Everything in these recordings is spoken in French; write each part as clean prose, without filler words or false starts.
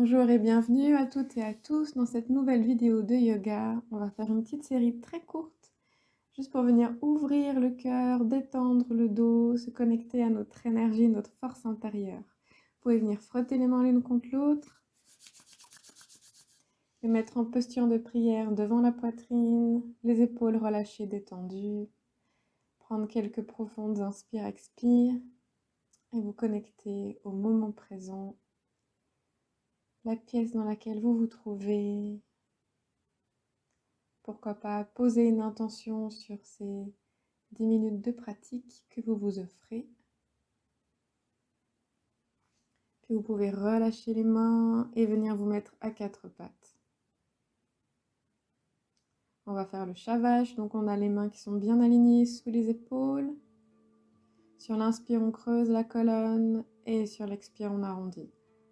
Bonjour et bienvenue à toutes et à tous dans cette nouvelle vidéo de yoga. On va faire une petite série très courte, juste pour venir ouvrir le cœur, détendre le dos, se connecter à notre énergie, notre force intérieure. Vous pouvez venir frotter les mains l'une contre l'autre, les mettre en posture de prière devant la poitrine, les épaules relâchées, détendues. Prendre quelques profondes inspire-expire et vous connecter au moment présent, la pièce dans laquelle vous vous trouvez. Pourquoi pas poser une intention sur ces 10 minutes de pratique que vous vous offrez. Puis vous pouvez relâcher les mains et venir vous mettre à quatre pattes. On va faire le shavasana, donc on a les mains qui sont bien alignées sous les épaules. Sur l'inspire, on creuse la colonne et sur l'expire, on arrondit.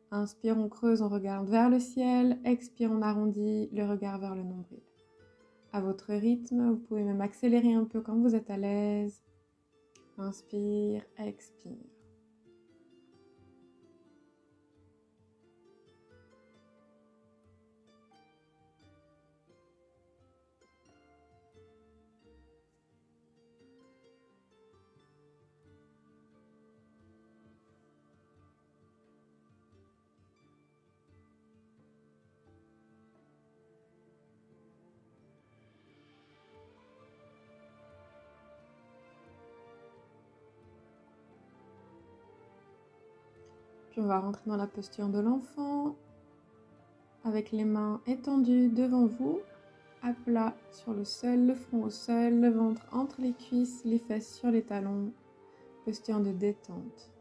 Inspire, on creuse, on regarde vers le ciel. Expire, on arrondit le regard vers le nombril. À votre rythme, vous pouvez même accélérer un peu quand vous êtes à l'aise. Inspire, expire. Puis on va rentrer dans la posture de l'enfant, avec les mains étendues devant vous, à plat sur le sol, le front au sol, le ventre entre les cuisses, les fesses sur les talons, posture de détente.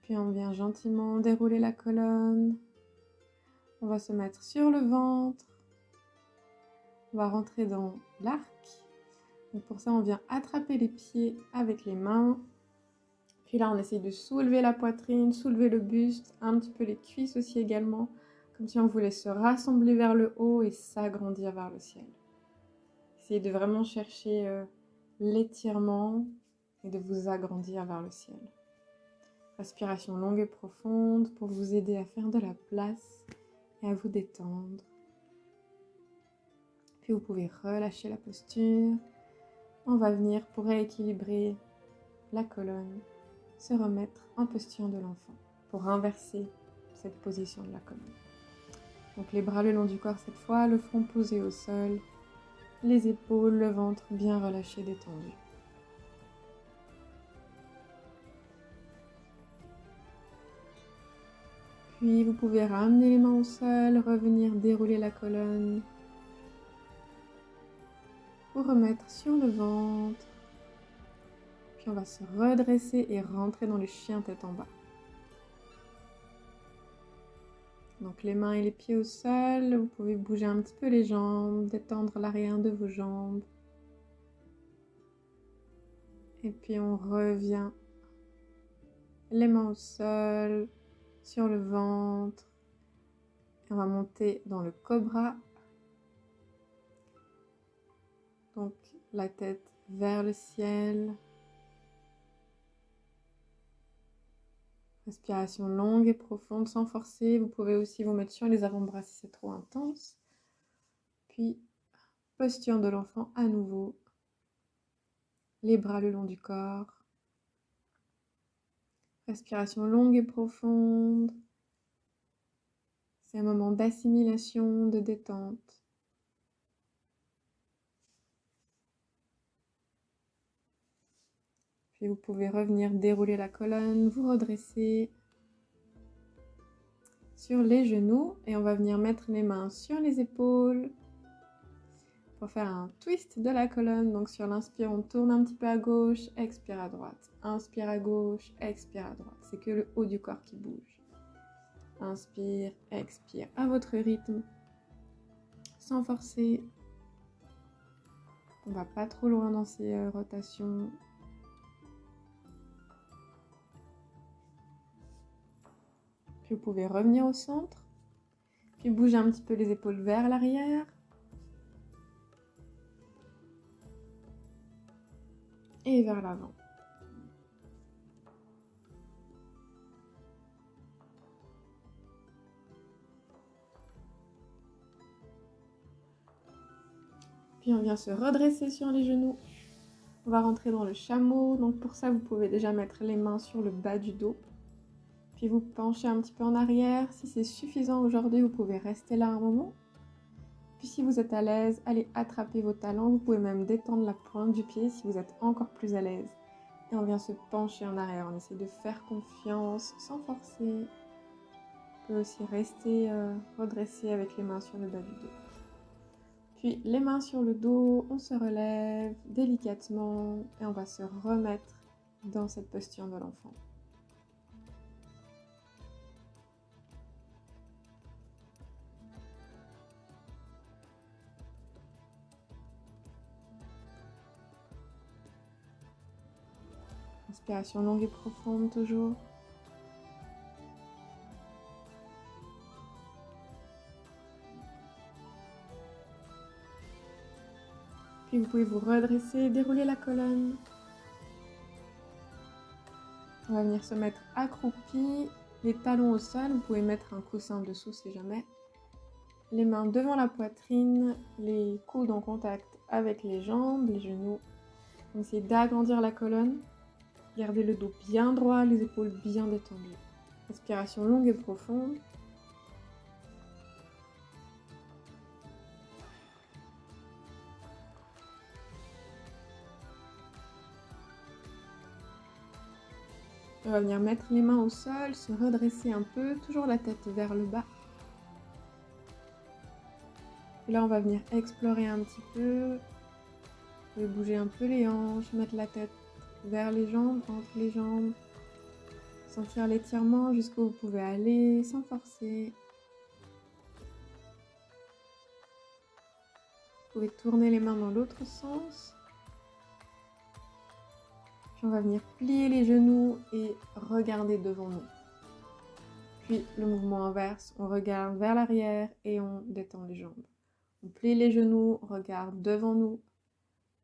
Puis on vient gentiment dérouler la colonne. On va se mettre sur le ventre. On va rentrer dans l'arc. Donc pour ça, on vient attraper les pieds avec les mains. Puis là, on essaye de soulever la poitrine, soulever le buste, un petit peu les cuisses aussi également, comme si on voulait se rassembler vers le haut et s'agrandir vers le ciel. Essayez de vraiment chercher l'étirement et de vous agrandir vers le ciel. Respiration longue et profonde pour vous aider à faire de la place et à vous détendre. Puis vous pouvez relâcher la posture. On va venir pour rééquilibrer la colonne, se remettre en posture de l'enfant pour inverser cette position de la colonne. Donc les bras le long du corps cette fois, le front posé au sol, les épaules, le ventre bien relâché, détendu. Puis vous pouvez ramener les mains au sol, revenir dérouler la colonne. Vous remettre sur le ventre. Puis on va se redresser et rentrer dans le chien tête en bas. Donc les mains et les pieds au sol, vous pouvez bouger un petit peu les jambes, détendre l'arrière de vos jambes. Et puis on revient, les mains au sol, sur le ventre. Et on va monter dans le cobra. Donc la tête vers le ciel. Respiration longue et profonde sans forcer. Vous pouvez aussi vous mettre sur les avant-bras si c'est trop intense. Puis, posture de l'enfant à nouveau. Les bras le long du corps. Respiration longue et profonde. C'est un moment d'assimilation, de détente. Puis vous pouvez revenir dérouler la colonne, vous redresser sur les genoux et on va venir mettre les mains sur les épaules pour faire un twist de la colonne. Donc sur l'inspire, on tourne un petit peu à gauche, expire à droite. Inspire à gauche, expire à droite. C'est que le haut du corps qui bouge. Inspire, expire à votre rythme, sans forcer. On va pas trop loin dans ces rotations. Puis vous pouvez revenir au centre. Puis bougez un petit peu les épaules vers l'arrière. Et vers l'avant. Puis on vient se redresser sur les genoux. On va rentrer dans le chameau. Donc pour ça, vous pouvez déjà mettre les mains sur le bas du dos. Puis vous penchez un petit peu en arrière. Si c'est suffisant aujourd'hui, vous pouvez rester là un moment. Puis si vous êtes à l'aise, allez attraper vos talons. Vous pouvez même détendre la pointe du pied si vous êtes encore plus à l'aise. Et on vient se pencher en arrière. On essaie de faire confiance sans forcer. On peut aussi rester redressé avec les mains sur le bas du dos. Puis les mains sur le dos, on se relève délicatement et on va se remettre dans cette posture de l'enfant. Inspiration longue et profonde toujours. Puis vous pouvez vous redresser, dérouler la colonne. On va venir se mettre accroupi, les talons au sol. Vous pouvez mettre un coussin dessous si jamais. Les mains devant la poitrine, les coudes en contact avec les jambes, les genoux. On essaie d'agrandir la colonne. Gardez le dos bien droit, les épaules bien détendues. Inspiration longue et profonde. On va venir mettre les mains au sol, se redresser un peu, toujours la tête vers le bas. Et là, on va venir explorer un petit peu. Vous pouvez bouger un peu les hanches, mettre la tête vers les jambes, entre les jambes. Sentir l'étirement jusqu'où vous pouvez aller, sans forcer. Vous pouvez tourner les mains dans l'autre sens. Puis on va venir plier les genoux et regarder devant nous. Puis le mouvement inverse, on regarde vers l'arrière et on détend les jambes. On plie les genoux, on regarde devant nous.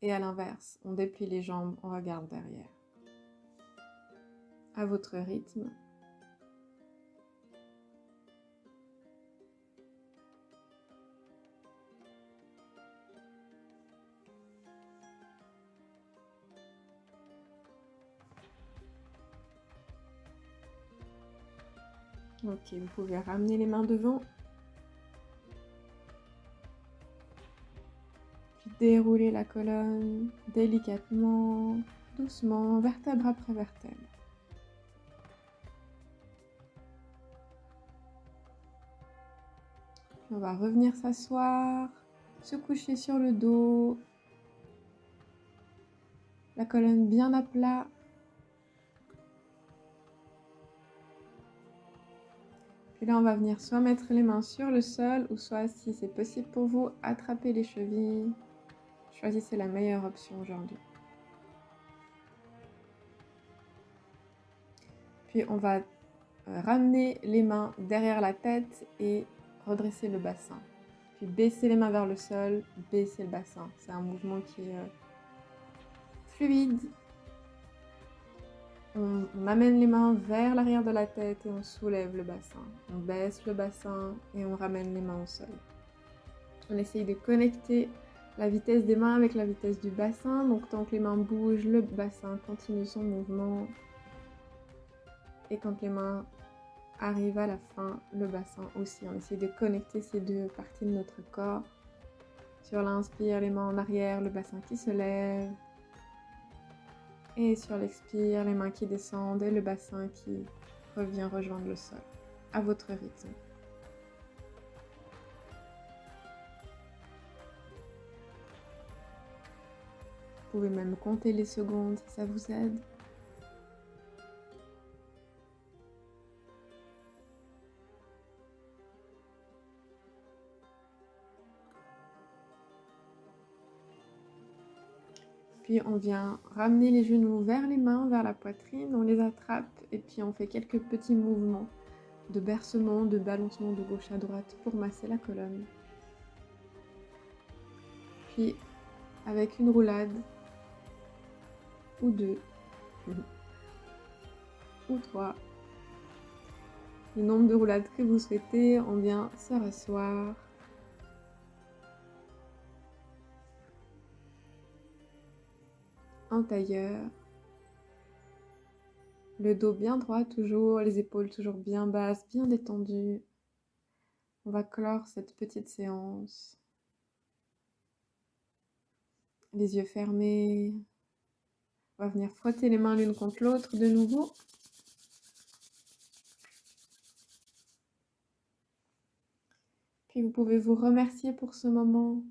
Et à l'inverse, on déplie les jambes, on regarde derrière. À votre rythme. Ok, vous pouvez ramener les mains devant. Puis dérouler la colonne délicatement, doucement, vertèbre après vertèbre. Puis on va revenir s'asseoir, se coucher sur le dos. La colonne bien à plat. Puis là, on va venir soit mettre les mains sur le sol ou soit, si c'est possible pour vous, attraper les chevilles. Choisissez la meilleure option aujourd'hui. Puis on va ramener les mains derrière la tête et redresser le bassin. Puis baisser les mains vers le sol, baisser le bassin. C'est un mouvement qui est fluide. On amène les mains vers l'arrière de la tête et on soulève le bassin. On baisse le bassin et on ramène les mains au sol. On essaye de connecter la vitesse des mains avec la vitesse du bassin. Donc tant que les mains bougent, le bassin continue son mouvement. Et quand les mains arrivent à la fin, le bassin aussi. On essaie de connecter ces deux parties de notre corps. Sur l'inspire, les mains en arrière, le bassin qui se lève. Et sur l'expire, les mains qui descendent et le bassin qui revient rejoindre le sol, à votre rythme. Vous pouvez même compter les secondes si ça vous aide. Puis on vient ramener les genoux vers les mains, vers la poitrine, on les attrape et puis on fait quelques petits mouvements de bercement, de balancement de gauche à droite pour masser la colonne. Puis, avec une roulade, ou 2, ou 3, le nombre de roulades que vous souhaitez, on vient se rasseoir. En tailleur. Le dos bien droit toujours, les épaules toujours bien basses, bien détendues. On va clore cette petite séance. Les yeux fermés. On va venir frotter les mains l'une contre l'autre de nouveau. Puis vous pouvez vous remercier pour ce moment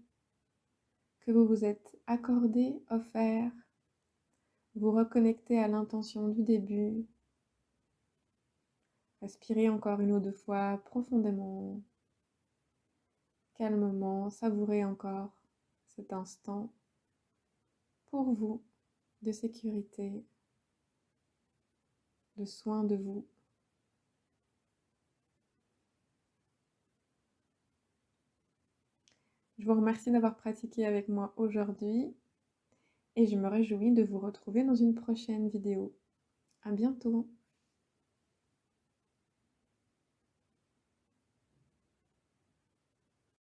que vous vous êtes accordé, offert. Vous reconnecter à l'intention du début. Respirez encore une ou deux fois profondément, calmement, savourez encore cet instant pour vous de sécurité, de soin de vous. Je vous remercie d'avoir pratiqué avec moi aujourd'hui et je me réjouis de vous retrouver dans une prochaine vidéo. À bientôt!